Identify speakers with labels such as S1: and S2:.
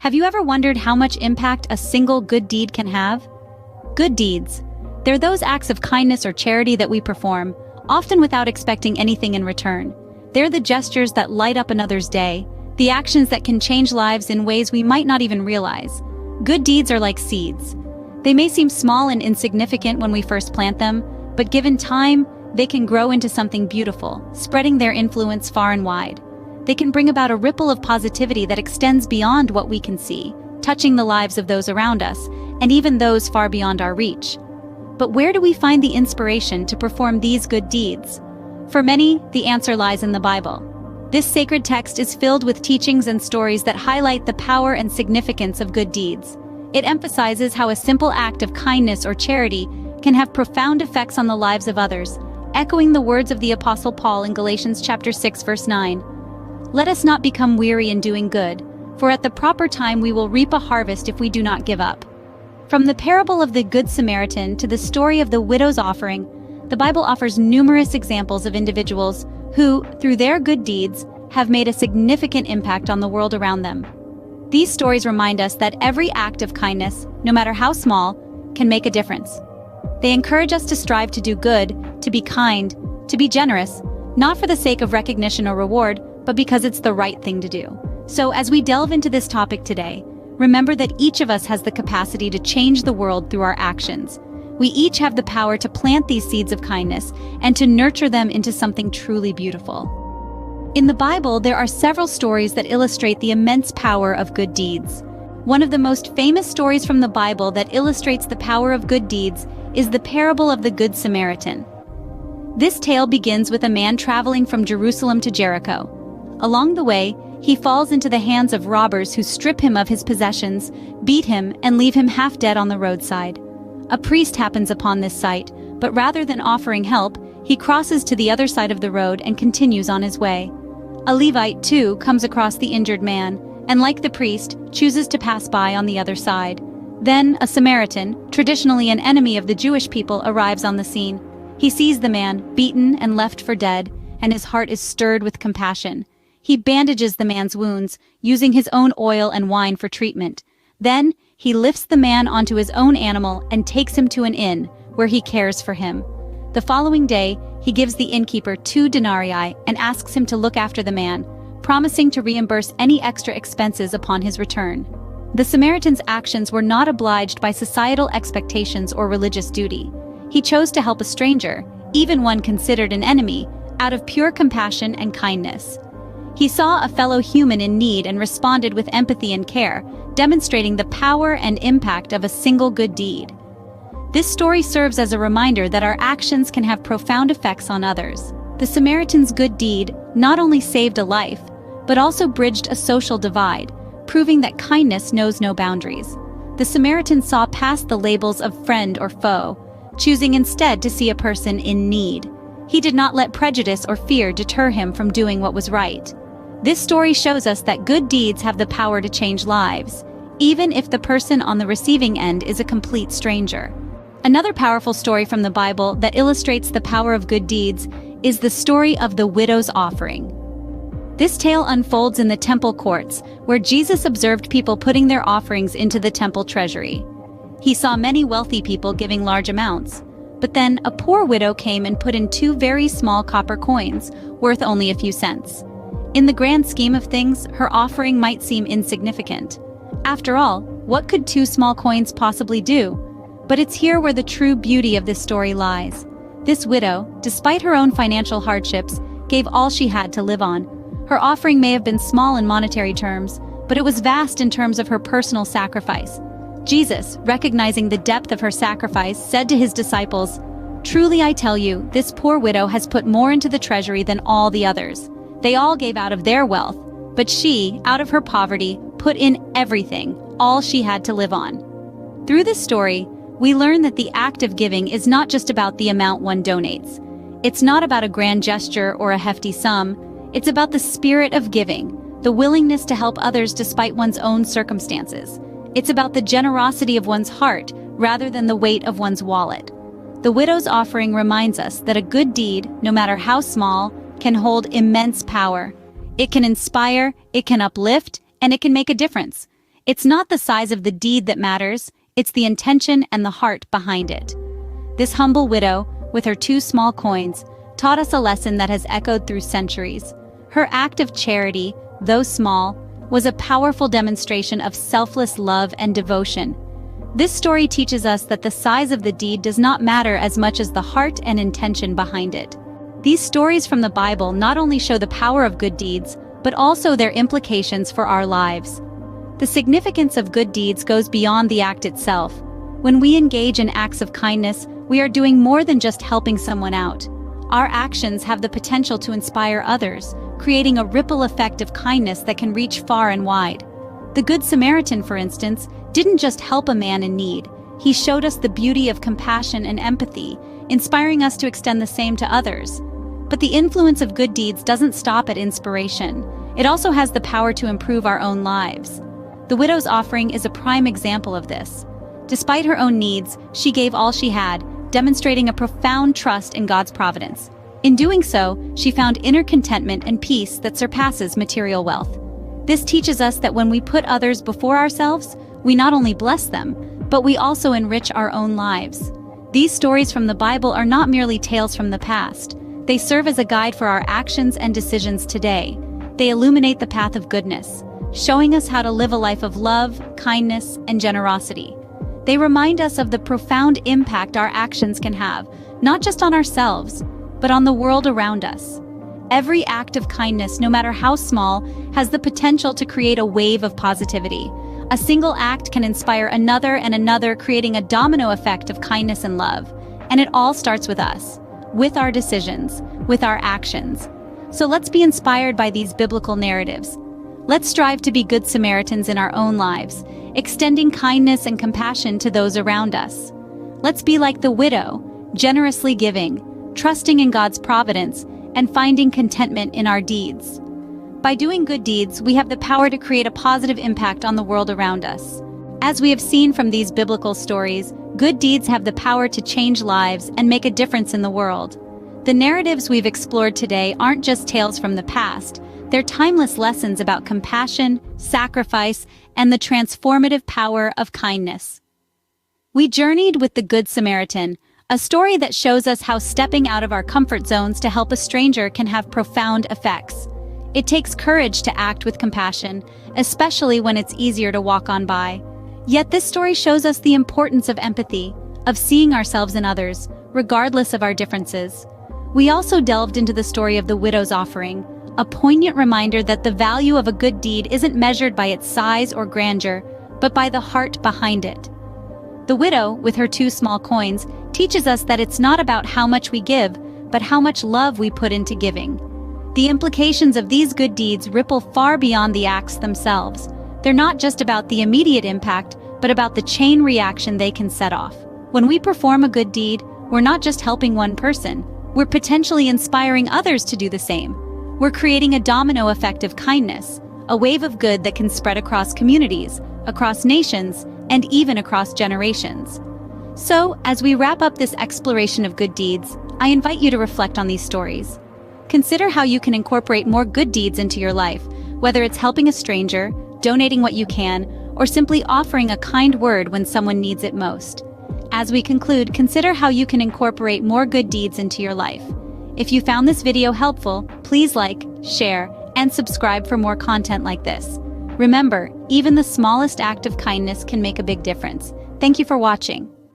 S1: Have you ever wondered how much impact a single good deed can have? Good deeds. They're those acts of kindness or charity that we perform, often without expecting anything in return. They're the gestures that light up another's day, the actions that can change lives in ways we might not even realize. Good deeds are like seeds. They may seem small and insignificant when we first plant them, but given time, they can grow into something beautiful, spreading their influence far and wide. They can bring about a ripple of positivity that extends beyond what we can see, touching the lives of those around us, and even those far beyond our reach. But where do we find the inspiration to perform these good deeds? For many, the answer lies in the Bible. This sacred text is filled with teachings and stories that highlight the power and significance of good deeds. It emphasizes how a simple act of kindness or charity can have profound effects on the lives of others, echoing the words of the Apostle Paul in Galatians chapter 6, verse 9. Let us not become weary in doing good, for at the proper time we will reap a harvest if we do not give up. From the parable of the Good Samaritan to the story of the widow's offering, the Bible offers numerous examples of individuals who, through their good deeds, have made a significant impact on the world around them. These stories remind us that every act of kindness, no matter how small, can make a difference. They encourage us to strive to do good, to be kind, to be generous, not for the sake of recognition or reward, but because it's the right thing to do. So as we delve into this topic today, remember that each of us has the capacity to change the world through our actions. We each have the power to plant these seeds of kindness and to nurture them into something truly beautiful. In the Bible, there are several stories that illustrate the immense power of good deeds. One of the most famous stories from the Bible that illustrates the power of good deeds is the parable of the Good Samaritan. This tale begins with a man traveling from Jerusalem to Jericho. Along the way, he falls into the hands of robbers who strip him of his possessions, beat him, and leave him half dead on the roadside. A priest happens upon this sight, but rather than offering help, he crosses to the other side of the road and continues on his way. A Levite, too, comes across the injured man, and like the priest, chooses to pass by on the other side. Then, a Samaritan, traditionally an enemy of the Jewish people, arrives on the scene. He sees the man, beaten and left for dead, and his heart is stirred with compassion. He bandages the man's wounds, using his own oil and wine for treatment. Then, he lifts the man onto his own animal and takes him to an inn, where he cares for him. The following day, he gives the innkeeper 2 denarii and asks him to look after the man, promising to reimburse any extra expenses upon his return. The Samaritan's actions were not obliged by societal expectations or religious duty. He chose to help a stranger, even one considered an enemy, out of pure compassion and kindness. He saw a fellow human in need and responded with empathy and care, demonstrating the power and impact of a single good deed. This story serves as a reminder that our actions can have profound effects on others. The Samaritan's good deed not only saved a life, but also bridged a social divide, proving that kindness knows no boundaries. The Samaritan saw past the labels of friend or foe, choosing instead to see a person in need. He did not let prejudice or fear deter him from doing what was right. This story shows us that good deeds have the power to change lives, even if the person on the receiving end is a complete stranger. Another powerful story from the Bible that illustrates the power of good deeds is the story of the widow's offering. This tale unfolds in the temple courts, where Jesus observed people putting their offerings into the temple treasury. He saw many wealthy people giving large amounts, but then a poor widow came and put in 2 very small copper coins, worth only a few cents. In the grand scheme of things, her offering might seem insignificant. After all, what could 2 small coins possibly do? But it's here where the true beauty of this story lies. This widow, despite her own financial hardships, gave all she had to live on. Her offering may have been small in monetary terms, but it was vast in terms of her personal sacrifice. Jesus, recognizing the depth of her sacrifice, said to his disciples, "Truly I tell you, this poor widow has put more into the treasury than all the others. They all gave out of their wealth, but she, out of her poverty, put in everything, all she had to live on." Through this story, we learn that the act of giving is not just about the amount one donates. It's not about a grand gesture or a hefty sum. It's about the spirit of giving, the willingness to help others despite one's own circumstances. It's about the generosity of one's heart rather than the weight of one's wallet. The widow's offering reminds us that a good deed, no matter how small, can hold immense power. It can inspire, it can uplift, and it can make a difference. It's not the size of the deed that matters, it's the intention and the heart behind it. This humble widow, with her 2 small coins, taught us a lesson that has echoed through centuries. Her act of charity, though small, was a powerful demonstration of selfless love and devotion. This story teaches us that the size of the deed does not matter as much as the heart and intention behind it. These stories from the Bible not only show the power of good deeds, but also their implications for our lives. The significance of good deeds goes beyond the act itself. When we engage in acts of kindness, we are doing more than just helping someone out. Our actions have the potential to inspire others, creating a ripple effect of kindness that can reach far and wide. The Good Samaritan, for instance, didn't just help a man in need. He showed us the beauty of compassion and empathy, inspiring us to extend the same to others. But the influence of good deeds doesn't stop at inspiration. It also has the power to improve our own lives. The widow's offering is a prime example of this. Despite her own needs, she gave all she had, demonstrating a profound trust in God's providence. In doing so, she found inner contentment and peace that surpasses material wealth. This teaches us that when we put others before ourselves, we not only bless them, but we also enrich our own lives. These stories from the Bible are not merely tales from the past. They serve as a guide for our actions and decisions today. They illuminate the path of goodness, showing us how to live a life of love, kindness, and generosity. They remind us of the profound impact our actions can have, not just on ourselves, but on the world around us. Every act of kindness, no matter how small, has the potential to create a wave of positivity. A single act can inspire another and another, creating a domino effect of kindness and love. And it all starts with us, with our decisions, with our actions. So let's be inspired by these biblical narratives. Let's strive to be good Samaritans in our own lives, extending kindness and compassion to those around us. Let's be like the widow, generously giving, trusting in God's providence, and finding contentment in our deeds. By doing good deeds, we have the power to create a positive impact on the world around us. As we have seen from these biblical stories, good deeds have the power to change lives and make a difference in the world. The narratives we've explored today aren't just tales from the past. They're timeless lessons about compassion, sacrifice, and the transformative power of kindness. We journeyed with the Good Samaritan, a story that shows us how stepping out of our comfort zones to help a stranger can have profound effects. It takes courage to act with compassion, especially when it's easier to walk on by. Yet this story shows us the importance of empathy, of seeing ourselves in others, regardless of our differences. We also delved into the story of the widow's offering, a poignant reminder that the value of a good deed isn't measured by its size or grandeur, but by the heart behind it. The widow, with her 2 small coins, teaches us that it's not about how much we give, but how much love we put into giving. The implications of these good deeds ripple far beyond the acts themselves. They're not just about the immediate impact, but about the chain reaction they can set off. When we perform a good deed, we're not just helping one person, we're potentially inspiring others to do the same. We're creating a domino effect of kindness, a wave of good that can spread across communities, across nations, and even across generations. So, as we wrap up this exploration of good deeds, I invite you to reflect on these stories. Consider how you can incorporate more good deeds into your life, whether it's helping a stranger, donating what you can, or simply offering a kind word when someone needs it most. As we conclude, consider how you can incorporate more good deeds into your life. If you found this video helpful, please like, share, and subscribe for more content like this. Remember, even the smallest act of kindness can make a big difference. Thank you for watching.